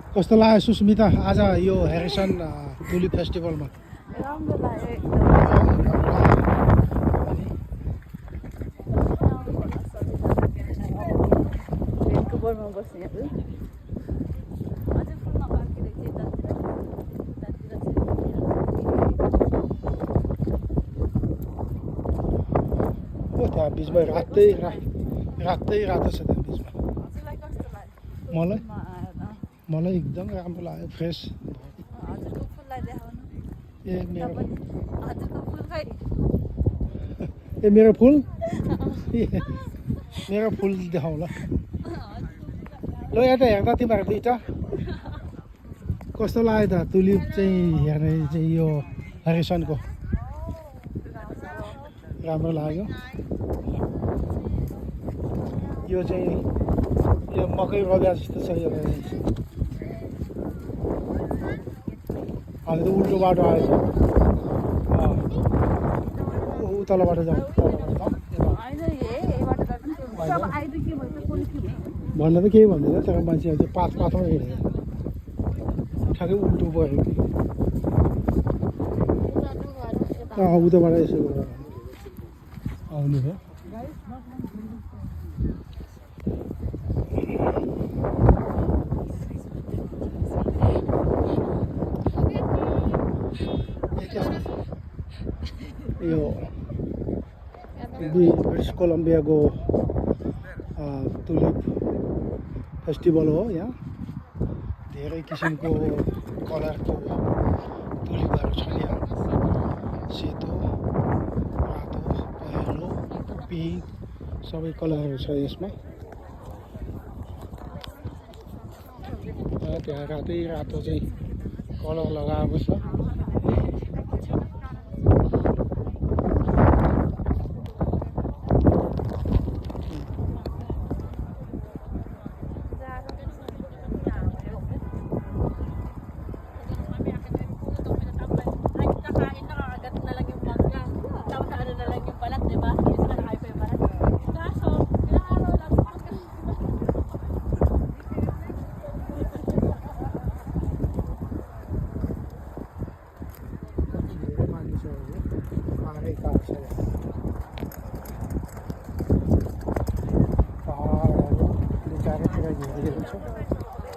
कस्तो लाग्यो सुस्मिता आज यो हेरिसन टुलिप फेस्टिभलमा? राम्रो लाग्यो भ्यान्कुभरमा बस्ने अझै फुल्न बाँकी रहेछ यतातिर ओ त्यहाँ बिचमा रातै रातो छ त्यहाँ बिचमा। हजुरलाई कस्तो लाग्यो? मलाई एकदम राम्रो लाग्यो, फ्रेस। हजुरको फुललाई देखाउनु। ए मेरो हजुरको फुल खै? मेरो फुल मेरो फुल देखाउला। ल यता हेर्दा तिमीहरू दुइटा कस्तो लाग्यो त टुलिप चाहिँ हेर्ने चाहिँ यो हेरिसनको? राम्रो लाग्यो। यो चाहिँ यो मकै रोप्या जस्तो छ यो। अहिले त उल्टो बाटो आएछ। तल बाटो जाउँ। भन्न त केही भन्दैन तर मान्छे अझै पातमा हिँडेर ठ्याक्कै उल्टो पऱ्यो। उताबाट यसो आउनु हो। यो ब्रिटिस कोलम्बियाको टुलिप फेस्टिभल हो। यहाँ धेरै किसिमको कलरको टुलिपहरू छन्। यहाँ सेतो, रातो, पहेँलो, पिङ्क सबै कलरहरू छ यसमा। त्यहाँ रातो चाहिँ कलर लगाएको छ।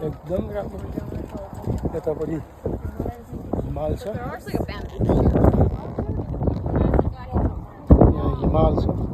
एकदम राम्रो। यतापट्टि हिमाल छ, यहाँ हिमाल छ।